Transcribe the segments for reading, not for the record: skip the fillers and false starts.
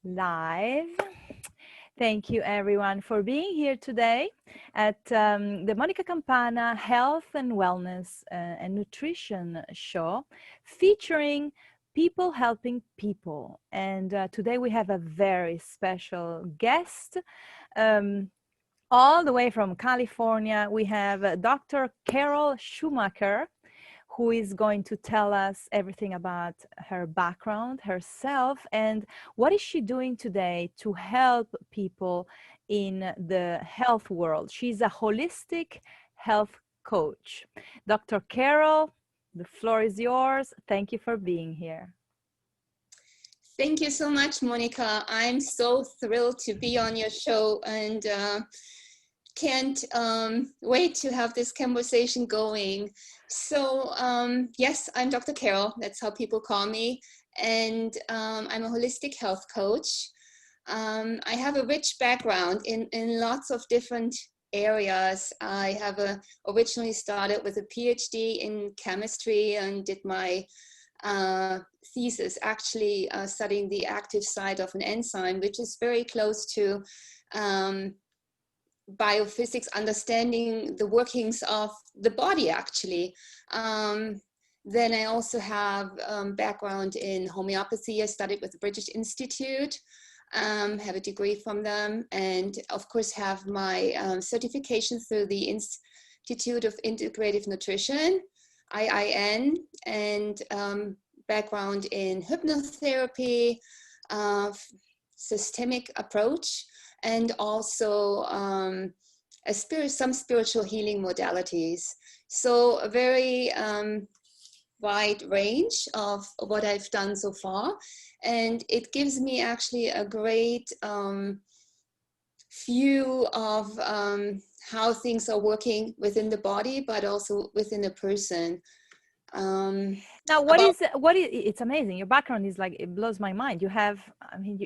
Live. Thank you everyone for being here today at the Monica Campana Health and Wellness and Nutrition Show featuring people helping people. And today we have a very special guest. All the way from California, we have Dr. Carol Schumacher, who is going to tell us everything about her background, herself, and what is she doing today to help people in the health world. She's a holistic health coach. Dr. Carol, the floor is yours. Thank you for being here. Thank you so much, Monica. I'm so thrilled to be on your show and can't wait to have this conversation going. So yes, I'm Dr. Carol, that's how people call me, and I'm a holistic health coach. I have a rich background in lots of different areas. I have originally started with a PhD in chemistry and did my thesis actually studying the active site of an enzyme, which is very close to biophysics, understanding the workings of the body actually. Then I also have background in homeopathy. I studied with the British Institute, have a degree from them, and of course have my certification through the Institute of Integrative Nutrition, IIN, and background in hypnotherapy, systemic approach, and also some spiritual healing modalities. So a very wide range of what I've done so far. And it gives me actually a great view of how things are working within the body, but also within a person. Now, it's amazing. Your background is like, it blows my mind. You have, I mean,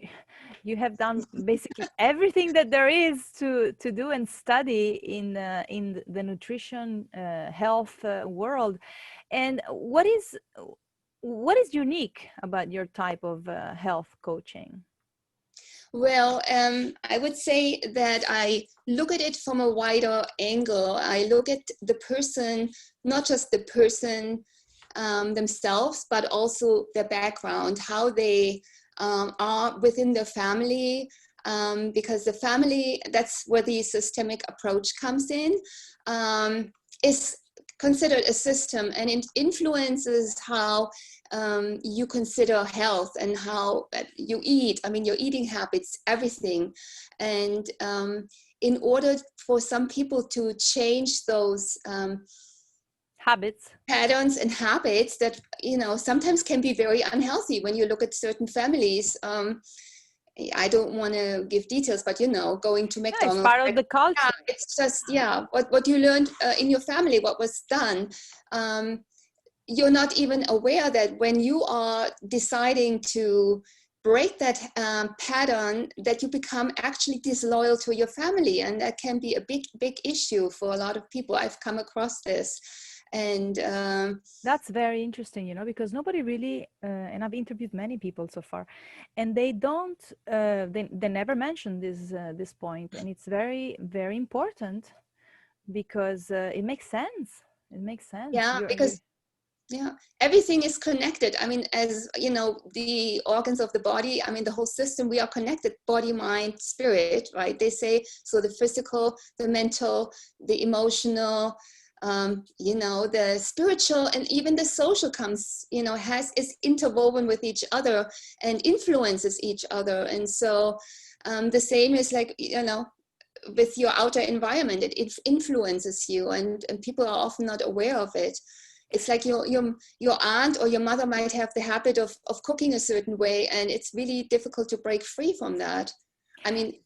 you have done basically everything that there is to do and study in the nutrition health world. And what is unique about your type of health coaching? Well, I would say that I look at it from a wider angle. I look at the person, not just the person themselves, but also their background, how they are within their family, because the family, that's where the systemic approach comes in, is considered a system, and it influences how you consider health and how you eat. I mean, your eating habits, everything. And in order for some people to change those habits, patterns and habits that, you know, sometimes can be very unhealthy when you look at certain families. I don't want to give details, but, you know, going to McDonald's. It's part of the culture. Yeah, it's just, yeah, what you learned in your family, what was done. You're not even aware that when you are deciding to break that pattern, that you become actually disloyal to your family. And that can be a big issue for a lot of people. I've come across this. And that's very interesting, you know, because nobody really and I've interviewed many people so far, and they don't they never mention this point, and it's very, very important because it makes sense. Yeah, because yeah, everything is connected. I mean, as you know, the organs of the body, I mean, the whole system, we are connected, body, mind, spirit, right? They say, so the physical, the mental, the emotional, you know, the spiritual, and even the social comes, you know, is interwoven with each other and influences each other. And so the same is like, you know, with your outer environment, it influences you, and people are often not aware of it. It's like your aunt or your mother might have the habit of cooking a certain way, and it's really difficult to break free from that. I mean,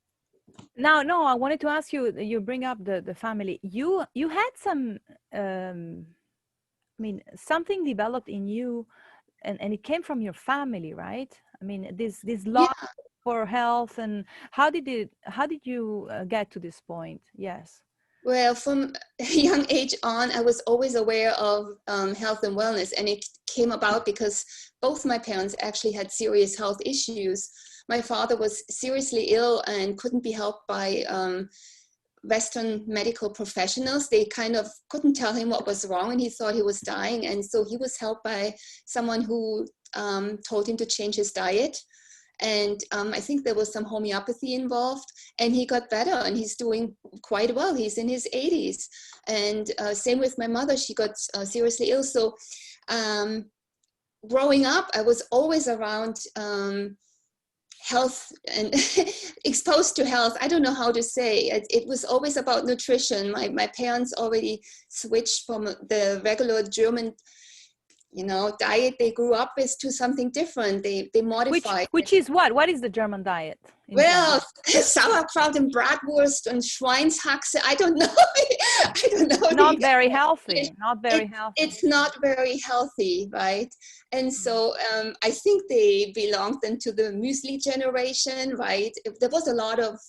no, I wanted to ask you, you bring up the family. You had some, I mean, something developed in you, and it came from your family, right? I mean, this love for health, and how did you get to this point? Yes. Well, from a young age on, I was always aware of health and wellness, and it came about because both my parents actually had serious health issues. my father was seriously ill and couldn't be helped by Western medical professionals. They kind of couldn't tell him what was wrong, and he thought he was dying. And so he was helped by someone who told him to change his diet. And I think there was some homeopathy involved, and he got better, and he's doing quite well. He's in his 80s. And same with my mother, she got seriously ill. So growing up, I was always around health and exposed to health. I don't know how to say it. It was always about nutrition. My parents already switched from the regular German, you know, diet they grew up with to something different. They modified. Which is what? What is the German diet? Well, sauerkraut and bratwurst and Schweinshaxe. I don't know. I don't know. Not very healthy. Not very healthy. It's not very healthy, right? And so I think they belonged then to the muesli generation, right? There was a lot of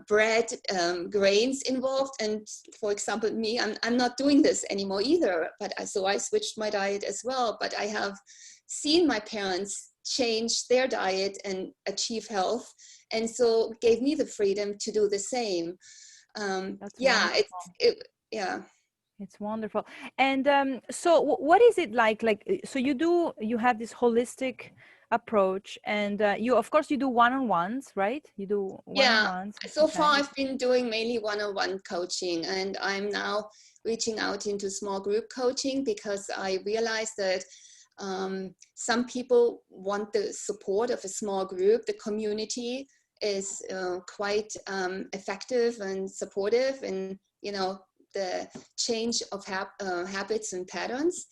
bread, grains involved. And for example, me, I'm not doing this anymore either. But so I switched my diet as well. But I have seen my parents change their diet and achieve health, and so gave me the freedom to do the same. Yeah, it's wonderful. And so what is it like so you have this holistic approach, and you, of course, you do one-on-ones, right? You do one-on-ones. Yeah, so far I've been doing mainly one-on-one coaching, and I'm now reaching out into small group coaching because I realized that some people want the support of a small group. The community is quite effective and supportive in, you know, the change of habits and patterns.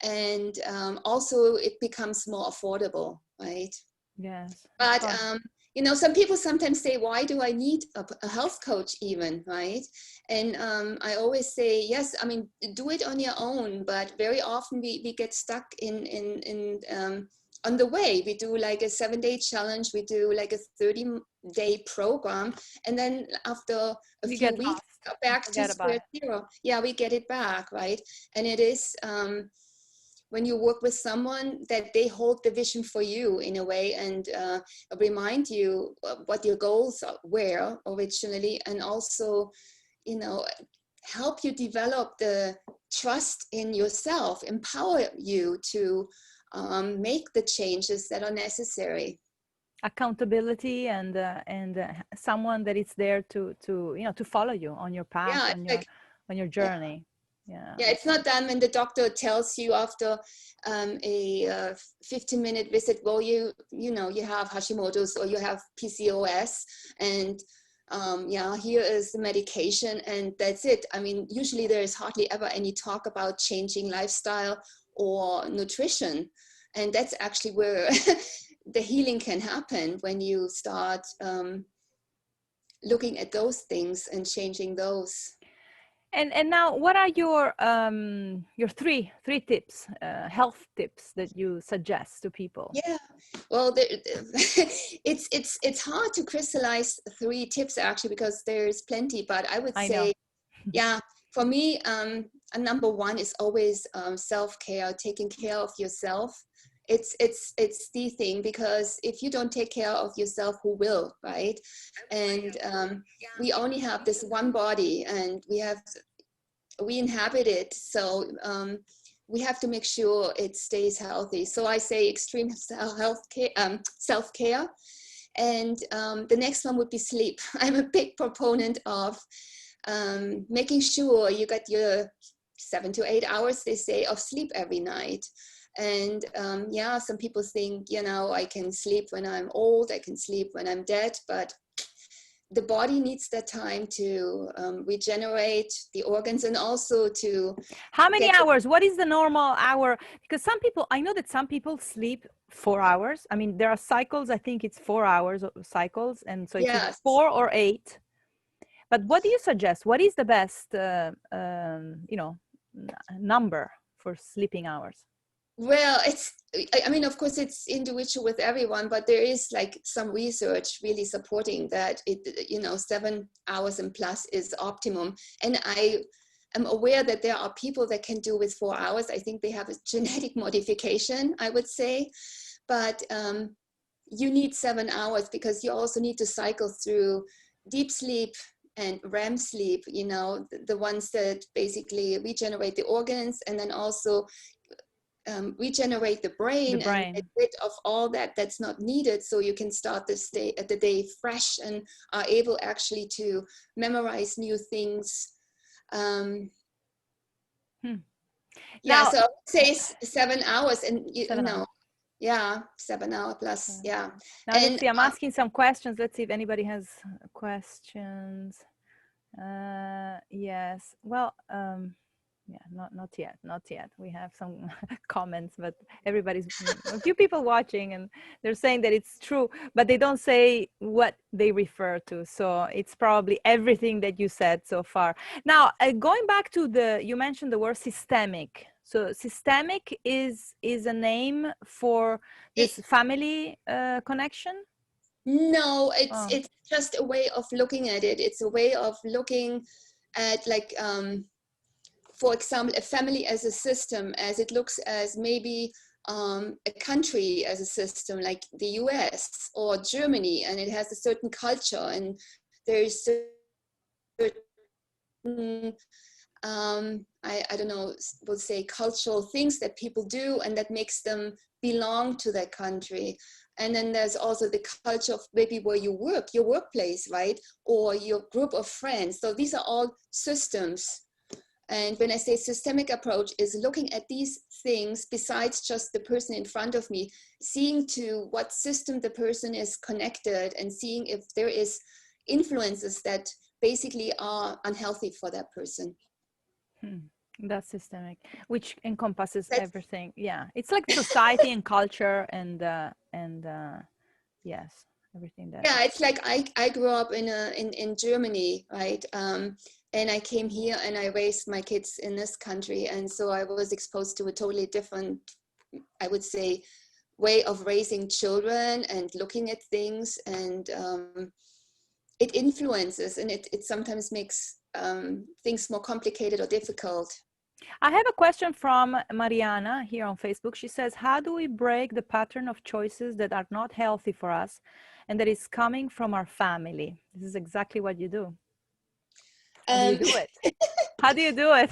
And also it becomes more affordable, right? Yes. But you know, some people sometimes say, why do I need a health coach even, right? And I always say, yes, I mean, do it on your own, but very often we get stuck in on the way. We do like a 7-day challenge, we do like a 30-day program, and then after a few weeks, back to square zero. Yeah, we get it back, right? And it is, when you work with someone, that they hold the vision for you in a way, and remind you what your goals were originally, and also, you know, help you develop the trust in yourself, empower you to make the changes that are necessary. Accountability and someone that is there to you know, to follow you on your path, on your journey. Yeah, it's not done when the doctor tells you after a 15-minute visit, well, you know, you have Hashimoto's or you have PCOS, and yeah, here is the medication, and that's it. I mean, usually there is hardly ever any talk about changing lifestyle or nutrition, and that's actually where the healing can happen, when you start looking at those things and changing those. And now, what are your three tips, health tips that you suggest to people? Yeah, well, it's hard to crystallize 3 tips actually, because there's plenty. But I would say, yeah, for me, number 1 is always self-care, taking care of yourself. It's the thing, because if you don't take care of yourself, who will, right? And we only have this one body, and we inhabit it, so we have to make sure it stays healthy. So I say extreme self-care, and the next one would be sleep. I'm a big proponent of making sure you get your 7 to 8 hours, they say, of sleep every night. And yeah, some people think, you know, I can sleep when I'm old, I can sleep when I'm dead, but the body needs that time to regenerate the organs, and also to... How many hours? What is the normal hour? Because some people, I know that some people sleep 4 hours. I mean, there are cycles, I think it's 4 hours of cycles. And so it's 4 or 8. But what do you suggest? What is the best, you know, number for sleeping hours? Well, I mean, of course, it's individual with everyone, but there is like some research really supporting that you know, 7 hours and plus is optimum. And I am aware that there are people that can do with 4 hours. I think they have a genetic modification, I would say. But you need 7 hours, because you also need to cycle through deep sleep and REM sleep, you know, the ones that basically regenerate the organs, and then also regenerate the brain and get rid of all that's not needed, so you can start the day fresh and are able actually to memorize new things. Yeah, now, so I would say 7 hours, and you know, hours. yeah, 7 hour plus, yeah. Now And let's see, I'm asking some questions. Let's see if anybody has questions. Yes, well, yeah, not yet. We have some comments, but everybody's, a few people watching, and they're saying that it's true, but they don't say what they refer to. So it's probably everything that you said so far. Now, going back to you mentioned the word systemic. So systemic is a name for this family connection? No, it's just a way of looking at it. It's a way of looking at, like, for example, a family as a system, as it looks as maybe a country as a system, like the US or Germany, and it has a certain culture, and there's certain I don't know, we'll say cultural things that people do, and that makes them belong to that country. And then there's also the culture of maybe where you work, your workplace, right? Or your group of friends. So these are all systems. And when I say systemic approach, is looking at these things besides just the person in front of me, seeing to what system the person is connected, and seeing if there is influences that basically are unhealthy for that person. That's systemic, which encompasses everything. Yeah, it's like society and culture and yes, everything that. Yeah, it's like I grew up in Germany, right? And I came here and I raised my kids in this country, and so I was exposed to a totally different, I would say, way of raising children and looking at things, and it influences, and it sometimes makes things more complicated or difficult. I have a question from Mariana here on Facebook. She says, how do we break the pattern of choices that are not healthy for us and that is coming from our family? This is exactly what you do. How do you do it? How do you do it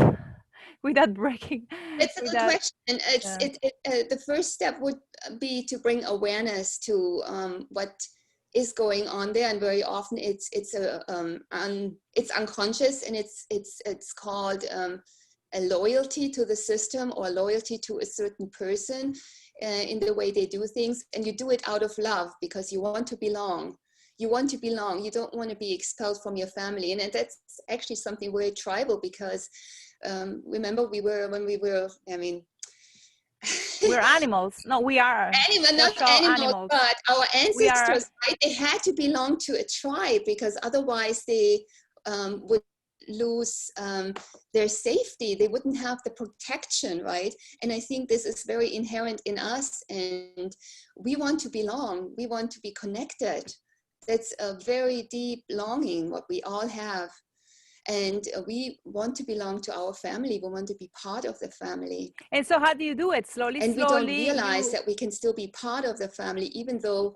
without breaking? It's a good question. The first step would be to bring awareness to what is going on there, and very often it's unconscious, and it's called a loyalty to the system or loyalty to a certain person in the way they do things, and you do it out of love because you want to belong. You want to belong. You don't want to be expelled from your family, and that's actually something very tribal, because remember when we were, I mean, we're animals. No, we are not animals, but our ancestors, right? They had to belong to a tribe, because otherwise they would lose their safety. They wouldn't have the protection, right? And I think this is very inherent in us, and we want to belong. We want to be connected. That's a very deep longing, what we all have. And we want to belong to our family. We want to be part of the family. And so how do you do it? Slowly, and slowly? And we don't realize that we can still be part of the family, even though...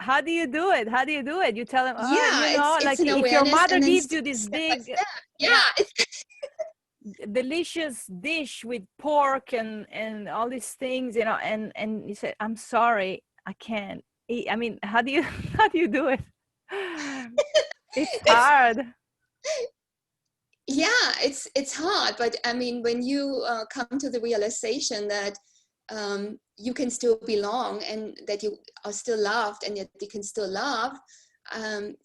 How do you do it? How do you do it? You tell them, yeah, you know, it's like if your mother gives you this big... delicious dish with pork and all these things, you know, and you say, I'm sorry, I can't eat. I mean, how do you do it? It's hard. Yeah, it's hard, but I mean, when you come to the realization that you can still belong, and that you are still loved, and that you can still love,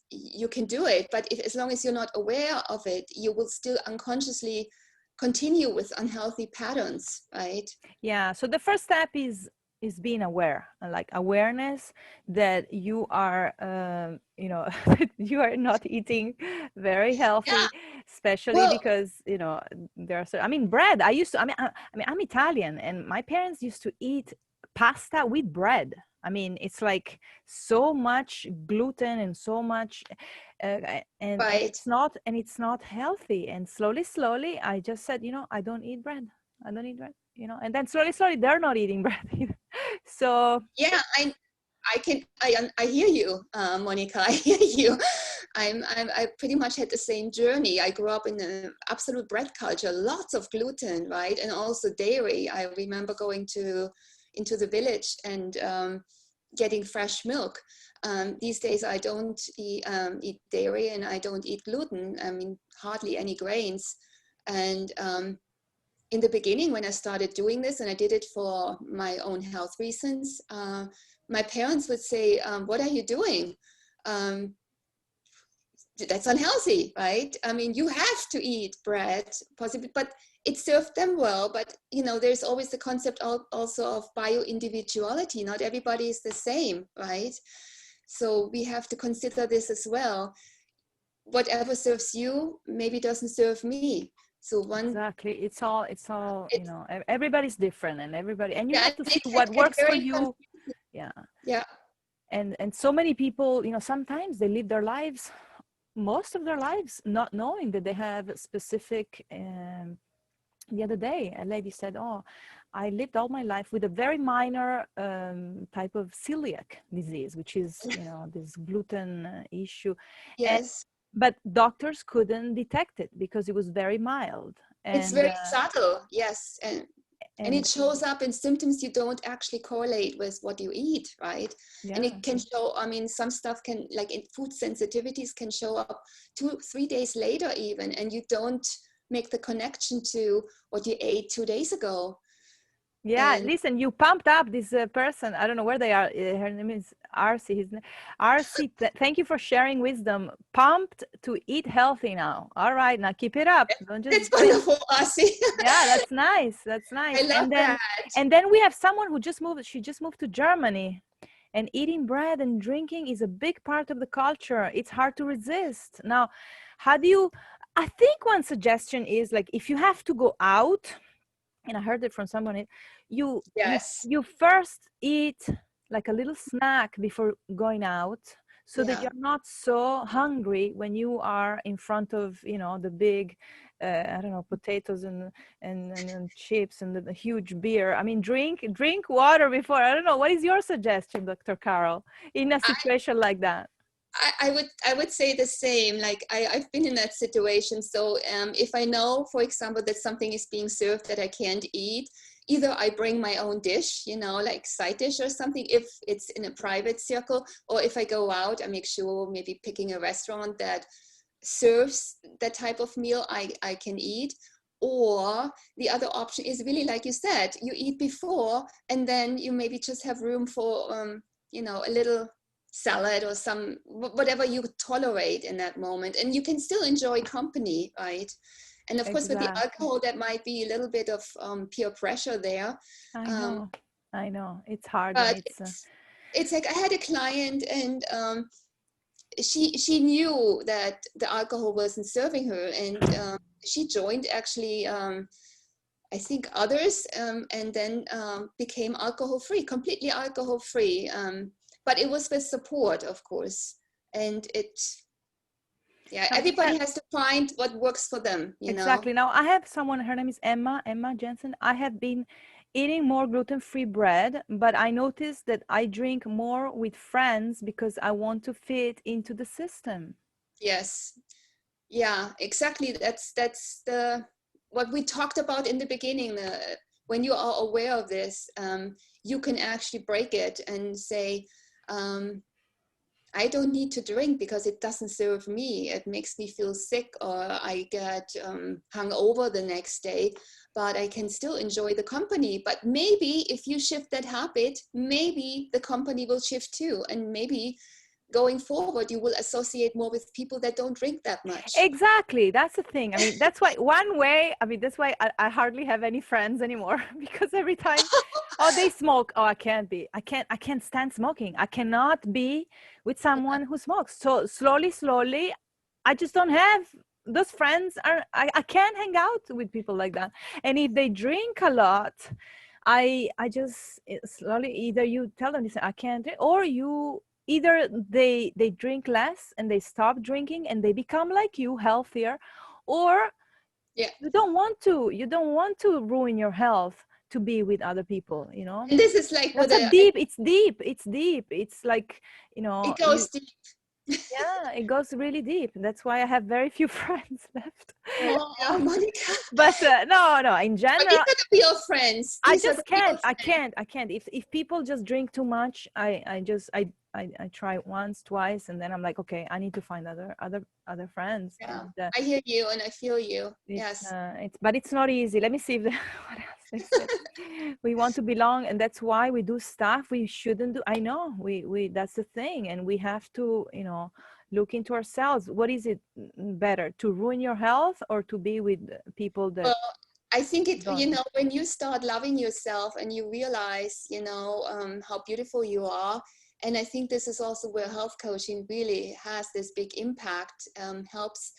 you can do it. But as long as you're not aware of it, you will still unconsciously continue with unhealthy patterns, right? Yeah, so the first step is being aware, like awareness that you are you know, you are not eating very healthy, especially because, you know, there are I mean, bread. I mean, I'm Italian, and my parents used to eat pasta with bread. I mean, it's like so much gluten and so much and it's not healthy. And slowly I just said, you know, I don't eat bread, you know, and then slowly they're not eating bread either. So yeah, I hear you, Monica. I hear you. I pretty much had the same journey. I grew up in an absolute bread culture, lots of gluten, right, and also dairy. I remember going into the village and getting fresh milk. These days, I don't eat dairy and I don't eat gluten. I mean, hardly any grains. And in the beginning, when I started doing this, and I did it for my own health reasons, my parents would say, "What are you doing? That's unhealthy, right? I mean, you have to eat bread, possibly, but it served them well. But you know, there's always the concept also of bio-individuality. Not everybody is the same, right? So we have to consider this as well. Whatever serves you maybe doesn't serve me. So Exactly. It's all, you know, everybody's different, and you yeah, have to and see it can what get works for very you. Yeah. yeah. And so many people, you know, sometimes they live their lives, most of their lives, not knowing that they have specific, the other day, a lady said, "Oh, I lived all my life with a very minor type of celiac disease, which is, you know, this gluten issue." And Yes. but doctors couldn't detect it because it was very mild. It's And very subtle, yes. And and it shows up in symptoms you don't actually correlate with what you eat, right? And yeah. it can show, I mean, some stuff can, like in food sensitivities, can show up 2-3 days later even, and you don't make the connection to what you ate 2 days ago. Yeah, And listen, you pumped up this person. I don't know where they are. Her name is RC. RC, thank you for sharing wisdom. Pumped to eat healthy now. All right, now keep it up. Don't just that's wonderful, Asi. Yeah, that's nice. That's nice. I love that. And then we have someone who just moved. She just moved to Germany, and eating bread and drinking is a big part of the culture. It's hard to resist. Now, how do you? I think one suggestion is like if you have to go out, and I heard it from someone, Yes. you first eat like a little snack before going out, so that Yeah. you're not so hungry when you are in front of, you know, the big I don't know, potatoes and chips and the huge beer. I mean, drink water before. I don't know, what is your suggestion, Dr. Carol, in a situation like that? I would say the same. Like I've been in that situation. So if I know, for example, that something is being served that I can't eat, either I bring my own dish, you know, like side dish or something, if it's in a private circle, or if I go out, I make sure maybe picking a restaurant that serves that type of meal I can eat. Or the other option is really, like you said, you eat before, and then you maybe just have room for, you know, a little salad or some whatever you tolerate in that moment, and you can still enjoy company, right? And of course with the Exactly. alcohol that might be a little bit of peer pressure there. I um, know. I know. It's hard when but it's it's like I had a client, and she knew that the alcohol wasn't serving her, and she joined actually I think others, and then became alcohol free, completely alcohol free. But it was with support, of course. And yeah, now, we everybody have, has to find what works for them, you know? exactly. Now I have someone, her name is Emma Jensen. I have been eating more gluten-free bread, but I noticed that I drink more with friends because I want to fit into the system. Yes. Yeah, exactly. That's the what we talked about in the beginning. When you are aware of this, you can actually break it and say, um, I don't need to drink because it doesn't serve me. It makes me feel sick, or I get hungover the next day, but I can still enjoy the company. But maybe if you shift that habit, maybe the company will shift too. And maybe going forward, you will associate more with people that don't drink that much. Exactly. That's the thing. I mean, that's why one way, I mean, that's why I hardly have any friends anymore because every time, oh, they smoke. Oh, I can't stand smoking. I cannot be with someone who smokes. So slowly, I just don't have those friends. I can't hang out with people like that. And if they drink a lot, I just slowly, either you tell them, listen, I can't drink, or you either they drink less and they stop drinking and they become like you, healthier, or Yeah. you don't want to ruin your health to be with other people, you know. And this is like That's what a deep, it's deep, it's deep. It's like, you know, it goes deep. yeah, it goes really deep. That's why I have very few friends left. Oh, You know? Monica. But no, in But general, these are the real friends. I These are the just real can't. friends. I can't. If people just drink too much, I try once, twice, and then I'm like, okay, I need to find other friends. Yeah, And I hear you and I feel you. it's Yes. but it's not easy. Let me see if what else they said. We want to belong, and that's why we do stuff we shouldn't do. I know we that's the thing, and we have to, you know, look into ourselves. What is it better, to ruin your health or to be with people that Well, I think it, you don't? know, when you start loving yourself and you realize, you know, how beautiful you are. And I think this is also where health coaching really has this big impact, helps,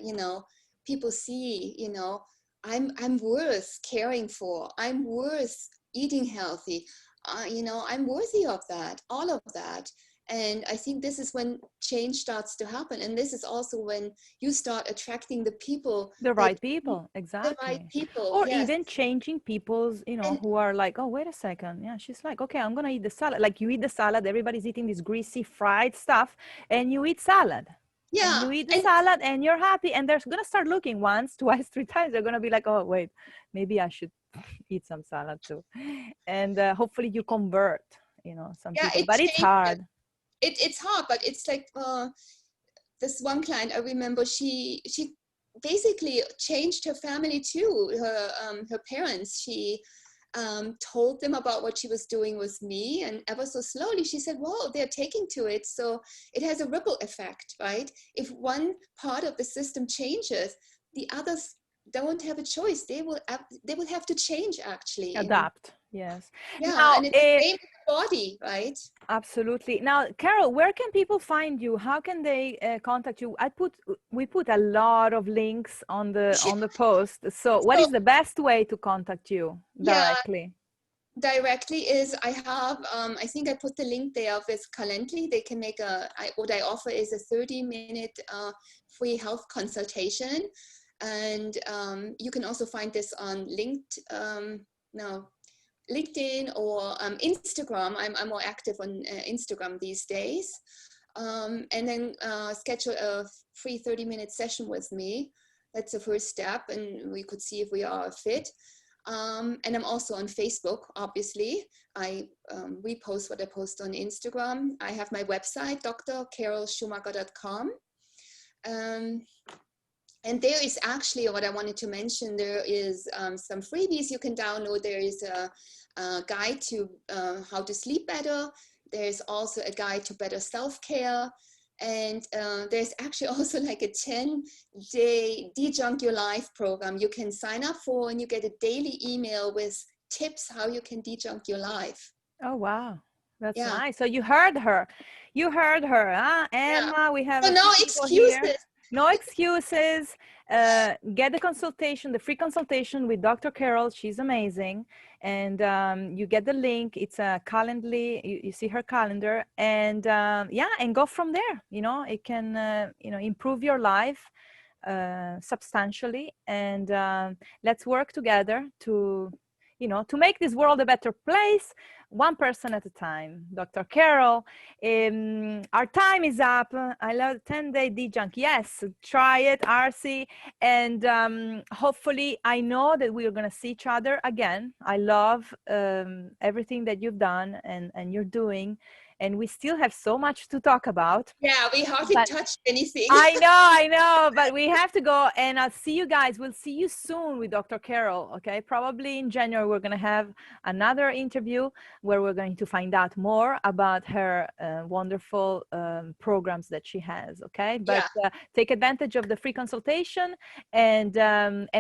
you know, people see, you know, I'm worth caring for. I'm worth eating healthy. You know, I'm worthy of that, all of that. And I think this is when change starts to happen. And this is also when you start attracting the people The that right people, the right exactly. people, Or yes. even changing people's, you know, And who are like, oh, wait a second. Yeah, she's like, okay, I'm gonna eat the salad. Like you eat the salad, everybody's eating this greasy fried stuff, and you eat salad. And yeah, you eat the and salad and you're happy, and they're gonna start looking once, twice, three times. They're gonna be like, oh, wait, maybe I should eat some salad too. And hopefully you convert, you know, some yeah, people, it but it's changes. hard. It's hard, but it's like this one client I remember. She basically changed her family too. Her parents. She told them about what she was doing with me, and ever so slowly she said, "Whoa, they're taking to it." So it has a ripple effect, right? If one part of the system changes, the others don't have a choice. They will have to change actually. In Adapt, yes. yeah, Now, and it's the same with the body, right? absolutely. Now, Carol, where can people find you? How can they contact you? We put a lot of links on the post. So, what So is the best way to contact you yeah, directly? directly is I have I think I put the link there with Calendly. They can make what I offer is a 30-minute free health consultation, and you can also find this on no LinkedIn or Instagram. I'm more active on Instagram these days. And then schedule a free 30-minute session with me. That's the first step, and we could see if we are a fit. And I'm also on Facebook, obviously. I repost what I post on Instagram. I have my website, drcarolschumacher.com. And there is actually what I wanted to mention. There is some freebies you can download. There is a guide to how to sleep better. There's also a guide to better self-care. And there's actually also like a 10-day de-junk your life program you can sign up for, and you get a daily email with tips how you can de-junk your life. Oh, wow. That's Yeah. nice. So you heard her. You heard her, huh? Yeah. Emma, we have So a no few people here. excuses. No excuses. Get the consultation, the free consultation with Dr. Carol. She's amazing. And you get the link. It's a Calendly. You see her calendar. And yeah, and go from there. You know, it can, you know, improve your life substantially. And let's work together to, you know, to make this world a better place, one person at a time. Dr. Carol, our time is up. I love 10-day de-junk. Yes, try it, RC. And hopefully, I know that we are going to see each other again. I love everything that you've done and you're doing. And we still have so much to talk about. Yeah, we hardly But touched anything. I know, but we have to go, and I'll see you guys. We'll see you soon with Dr. Carol, okay? Probably in January, we're going to have another interview where we're going to find out more about her wonderful programs that she has, okay? But Yeah. take advantage of the free consultation, and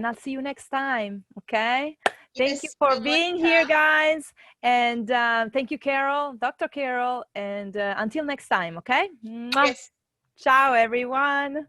I'll see you next time, okay? Thank you Yes, for being Monica. here, guys. And thank you, Carol, Dr. Carol. And until next time, okay? Mwah. Yes. Ciao, everyone.